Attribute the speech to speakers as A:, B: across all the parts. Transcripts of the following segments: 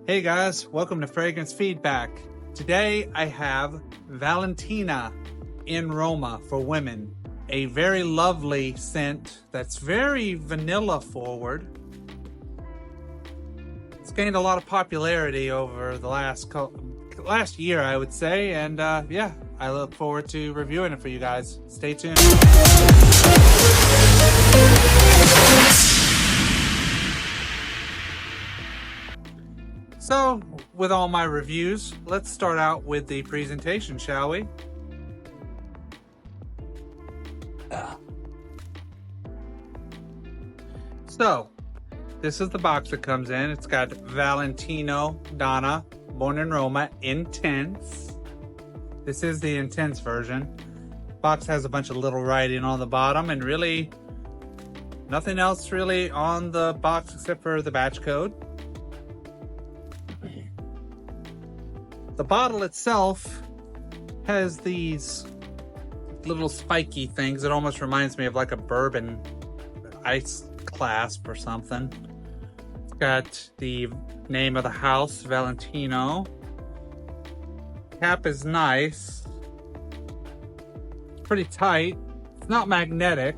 A: Hey guys, welcome to Fragrance Feedback. Today I have Valentina in Roma for women. A very lovely scent that's very vanilla forward. It's gained a lot of popularity over the last year, I would say, and yeah, I look forward to reviewing it for you guys. Stay tuned. So, with all my reviews, let's start out with the presentation, shall we? So, this is the box it comes in. It's got Valentino Donna, born in Roma, Intense. This is the Intense version. Box has a bunch of little writing on the bottom and really nothing else really on the box except for the batch code. The bottle itself has these little spiky things. It almost reminds me of like a bourbon ice clasp or something. It's got the name of the house, Valentino. Cap is nice. It's pretty tight. It's not magnetic,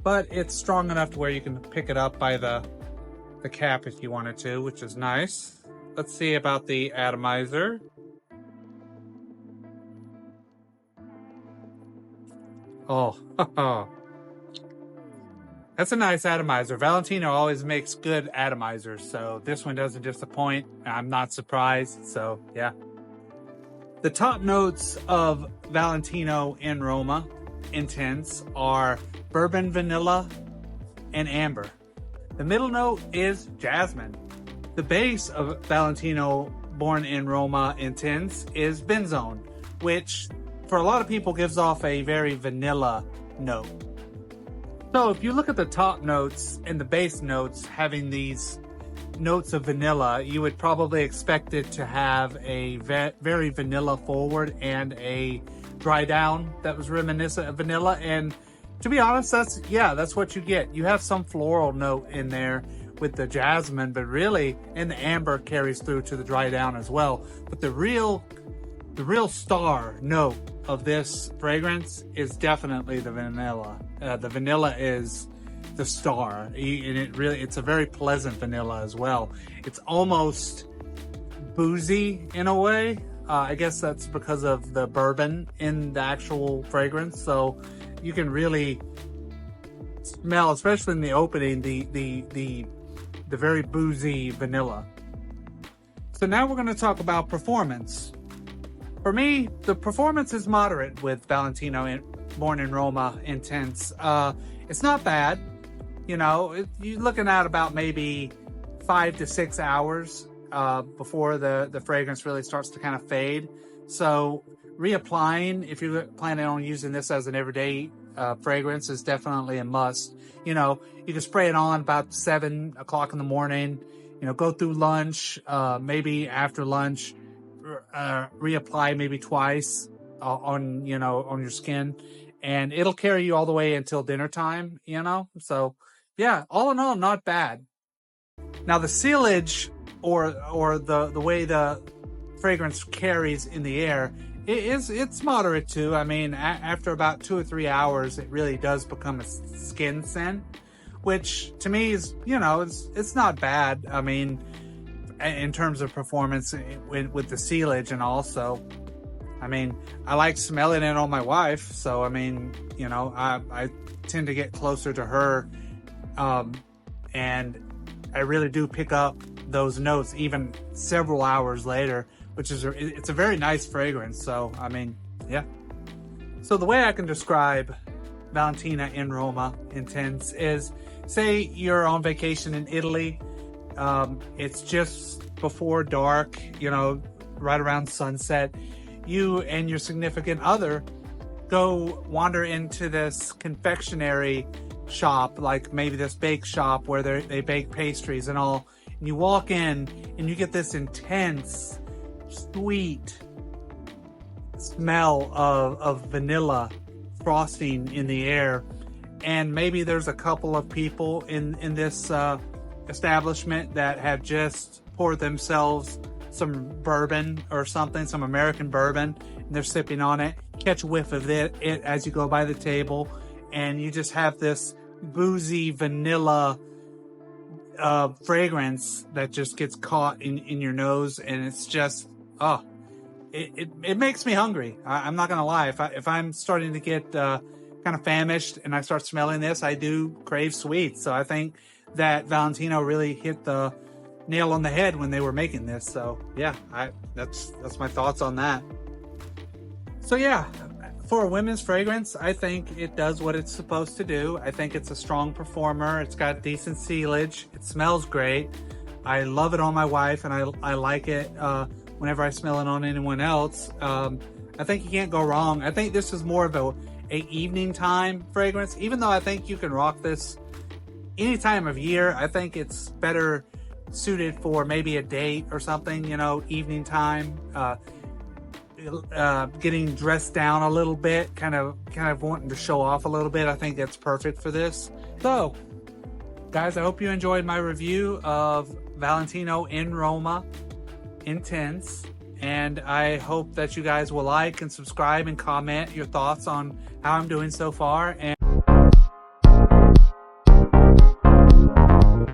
A: but it's strong enough to where you can pick it up by the cap if you wanted to, which is nice. Let's see about the atomizer. Oh, that's a nice atomizer. Valentino always makes good atomizers, so this one doesn't disappoint. I'm not surprised, so yeah. The top notes of Valentino in Roma Intense are bourbon, vanilla, and amber. The middle note is jasmine. The base of Valentino born in Roma Intense is benzone, which for a lot of people gives off a very vanilla note. So if you look at the top notes and the base notes having these notes of vanilla, you would probably expect it to have a very vanilla forward and a dry down that was reminiscent of vanilla. And to be honest, that's what you get. You have some floral note in there with the jasmine, but really, and the amber carries through to the dry down as well. But the real star note of this fragrance is definitely the vanilla. The vanilla is the star, and it's a very pleasant vanilla as well. It's almost boozy in a way. I guess that's because of the bourbon in the actual fragrance. So you can really smell, especially in the opening, the very boozy vanilla. So now we're going to talk about performance. For me, the performance is moderate with Valentino born in Roma Intense. It's not bad. You know, you're looking at about maybe 5 to 6 hours before the fragrance really starts to kind of fade. So reapplying, if you're planning on using this as an everyday fragrance, is definitely a must. You know, you can spray it on about 7 o'clock in the morning, you know, go through lunch, maybe after lunch, reapply maybe twice on your skin, and it'll carry you all the way until dinner time, you know? So yeah, all in all, not bad. Now the sealage or the way the fragrance carries in the air, it's moderate too. I mean, after about 2 or 3 hours, it really does become a skin scent, which to me is, you know, it's not bad. I mean, in terms of performance with the sealage, and also, I mean, I like smelling it on my wife. So, I mean, you know, I tend to get closer to her, and I really do pick up those notes even several hours later, which is it's a very nice fragrance. So, I mean, yeah. So the way I can describe Valentina in Roma Intense is, say you're on vacation in Italy. It's just before dark, you know, right around sunset. You and your significant other go wander into this confectionery shop, like maybe this bake shop where they bake pastries and all. And you walk in and you get this intense, sweet smell of vanilla frosting in the air. And maybe there's a couple of people in this establishment that have just pour themselves some bourbon or something, some American bourbon, and they're sipping on it. Catch a whiff of it as you go by the table, and you just have this boozy vanilla fragrance that just gets caught in your nose, and it's just, oh, it makes me hungry. I'm not gonna lie. If I'm starting to get kind of famished and I start smelling this, I do crave sweets. So I think that Valentino really hit the nail on the head when they were making this. So yeah, that's my thoughts on that. So yeah, for a women's fragrance, I think it does what it's supposed to do. I think it's a strong performer. It's got decent sealage. It smells great. I love it on my wife, and I like it whenever I smell it on anyone else. I think you can't go wrong. I think this is more of a evening time fragrance, even though I think you can rock this any time of year. I think it's better suited for maybe a date or something, you know, evening time, getting dressed down a little bit, kind of wanting to show off a little bit. I think that's perfect for this. So guys, I hope you enjoyed my review of Valentino in Roma Intense, and I hope that you guys will like and subscribe and comment your thoughts on how I'm doing so far. And